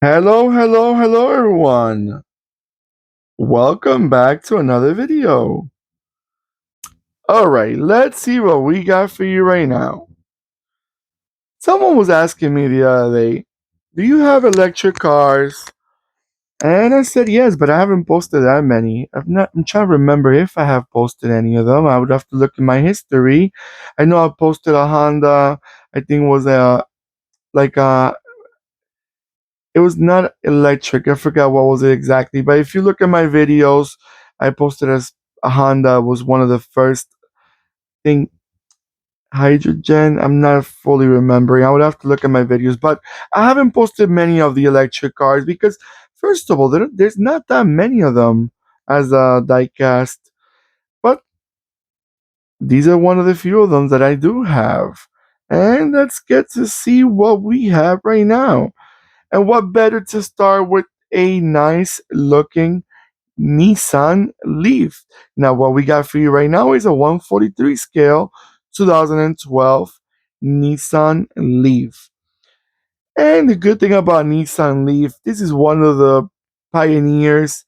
Hello, hello, hello, everyone. Welcome back to another video. All right, let's see what we got for you right now. Someone was asking me the other day, do you have electric cars? And I said yes, but I haven't posted that many. I'm trying to remember if I have posted any of them. I would have to look in my history. I know I posted a Honda. I think it was like a it was not electric. I forgot what was it exactly. But if you look at my videos, I posted as a Honda was one of the first thing hydrogen. I'm not fully remembering. I would have to look at my videos, but I haven't posted many of the electric cars because first of all, there's not that many of them as a diecast. But these are one of the few of them that I do have. And let's get to see what we have right now. And what better to start with a nice looking Nissan Leaf. Now, what we got for you right now is a 143 scale 2012 Nissan Leaf. And the good thing about Nissan Leaf, this is one of the pioneers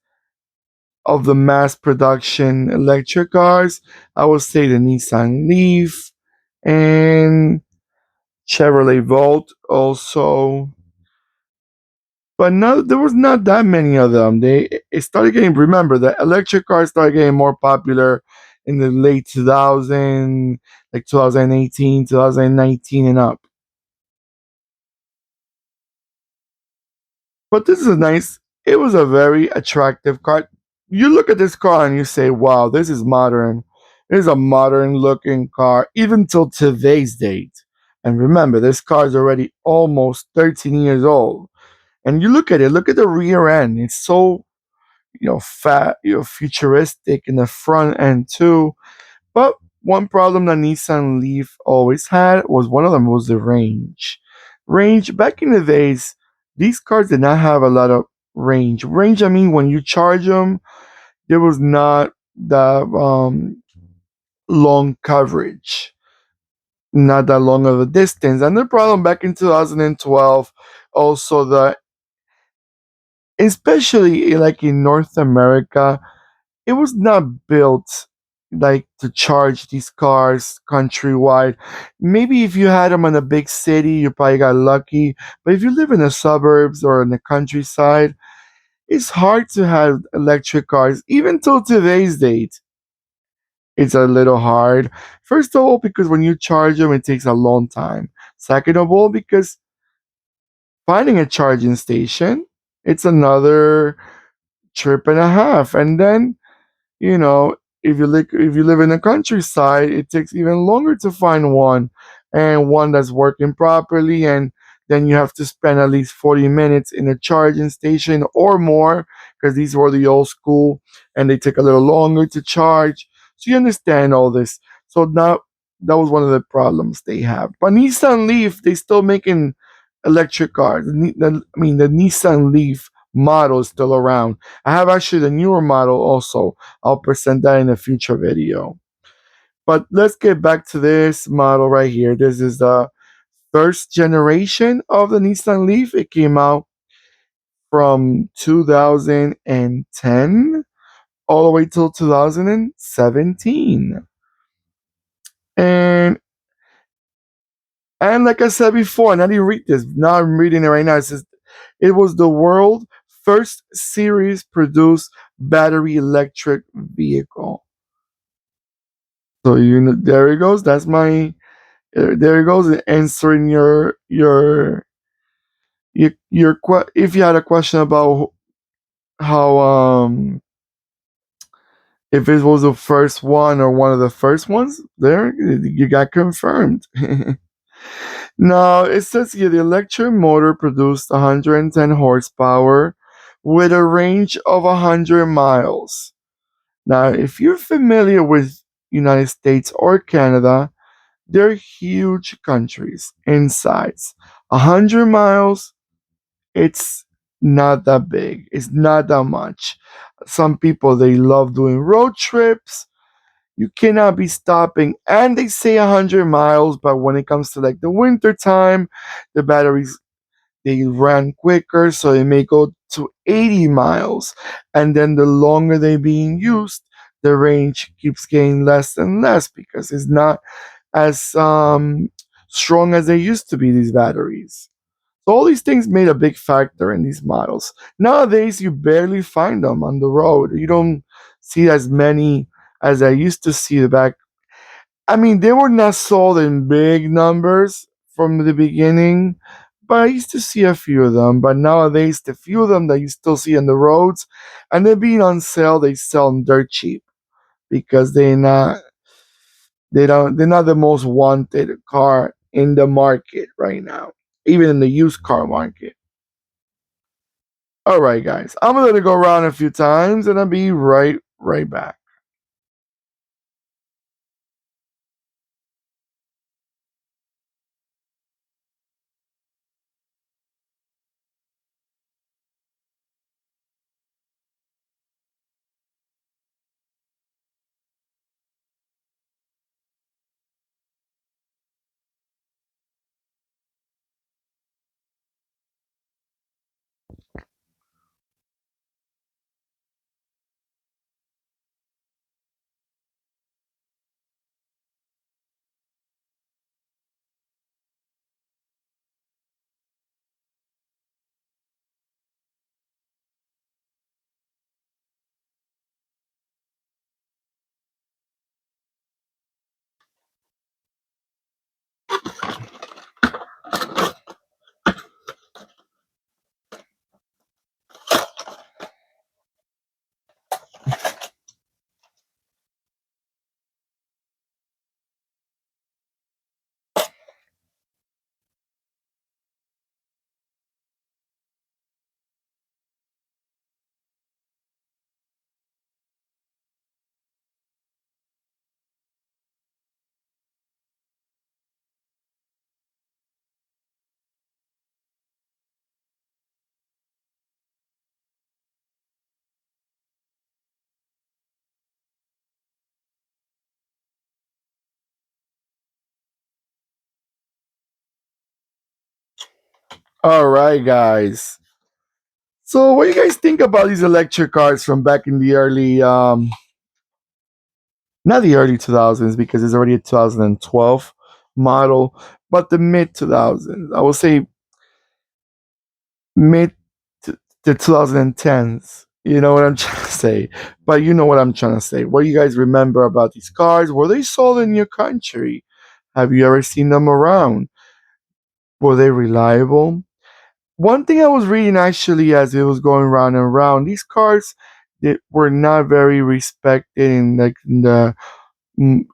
of the mass production electric cars. I would say the Nissan Leaf and Chevrolet Volt also, but no, there was not that many of them. It started getting. Remember, the electric cars started getting more popular in the late 2000, like 2018, 2019, and up. But this is a nice. It was a very attractive car. You look at this car and you say, "Wow, this is modern. This is a modern looking car, even till today's date." And remember, this car is already almost 13 years old. And you look at it. Look at the rear end. It's so fat, futuristic in the front end too. But one problem that Nissan Leaf always had was one of them was the range. Range back in the days, these cars did not have a lot of range. Range, I mean, when you charge them, there was not that long coverage, not that long of a distance. And the problem back in 2012, also the especially like in North America, it was not built like to charge these cars countrywide. Maybe if you had them in a big city, you probably got lucky. But if you live in the suburbs or in the countryside, it's hard to have electric cars. Even till today's date, it's a little hard. First of all, because when you charge them, it takes a long time. Second of all, because finding a charging station, it's another trip and a half. And then you know, if you live in the countryside, it takes even longer to find one and one that's working properly, and then you have to spend at least 40 minutes in a charging station or more because these were the old school and they take a little longer to charge. So you understand all this. So now that was one of the problems they have. But Nissan Leaf, they still making electric cars. The Nissan Leaf model is still around. I have actually the newer model also. I'll present that in a future video. But let's get back to this model right here. This is the first generation of the Nissan Leaf. It came out from 2010 all the way till 2017. And like I said before, and I didn't read this. Now I'm reading it right now. It says it was the world first series produced battery electric vehicle. So there it goes. That's my there it goes. Answering if you had a question about how if it was the first one or one of the first ones, there you got confirmed. Now it says here the electric motor produced 110 horsepower with a range of 100 miles. Now, if you're familiar with United States or Canada, they're huge countries in size. 100 miles, it's not that big. It's not that much. Some people they love doing road trips. You cannot be stopping, and they say 100 miles, but when it comes to like the winter time, the batteries they ran quicker, so they may go to 80 miles. And then the longer they're being used, the range keeps getting less and less because it's not as strong as they used to be, these batteries. So all these things made a big factor in these models. Nowadays, you barely find them on the road. You don't see as many as I used to see back. I mean, they were not sold in big numbers from the beginning, but I used to see a few of them. But nowadays, the few of them that you still see on the roads, and they're being on sale, they sell them dirt cheap because they're not the most wanted car in the market right now, even in the used car market. All right, guys, I'm gonna let it go around a few times, and I'll be right back. All right, guys. So, what do you guys think about these electric cars from back in the early, not the early 2000s because it's already a 2012 model, but the mid 2000s? I would say mid to the 2010s. You know what I'm trying to say? But you know what I'm trying to say. What do you guys remember about these cars? Were they sold in your country? Have you ever seen them around? Were they reliable? One thing I was reading actually as it was going round and round, these cars that were not very respected in like in the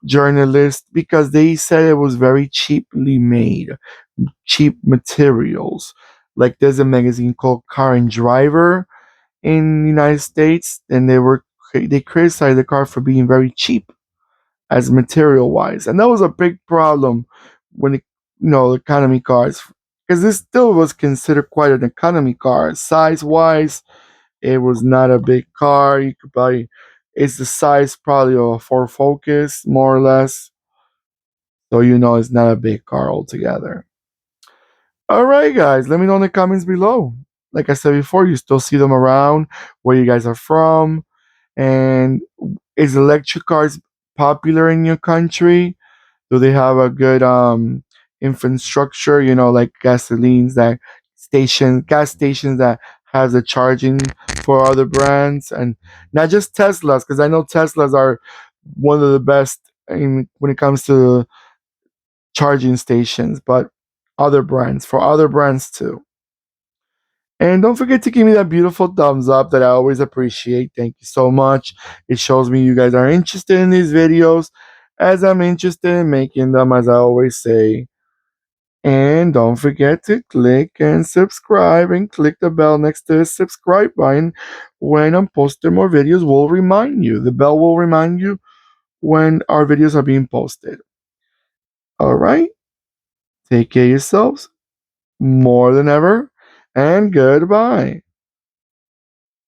journalists because they said it was very cheaply made, cheap materials. Like there's a magazine called Car and Driver in the United States, and they criticized the car for being very cheap as material wise, and that was a big problem when it, economy cars, because this still was considered quite an economy car size wise. It was not a big car. You could probably it's the size probably of a Ford Focus more or less, so it's not a big car altogether. All right, guys, let me know in the comments below. Like I said before, you still see them around, where you guys are from, and is electric cars popular in your country? Do they have a good infrastructure? Like gas stations that has the charging for other brands, and not just Teslas, because I know Teslas are one of the best when it comes to charging stations, but other brands too. And don't forget to give me that beautiful thumbs up that I always appreciate. Thank you so much. It shows me you guys are interested in these videos, as I'm interested in making them, as I always say. And don't forget to click and subscribe and click the bell next to the subscribe button. When I'm posting more videos, will remind you. The bell will remind you when our videos are being posted. All right? Take care of yourselves more than ever, and goodbye.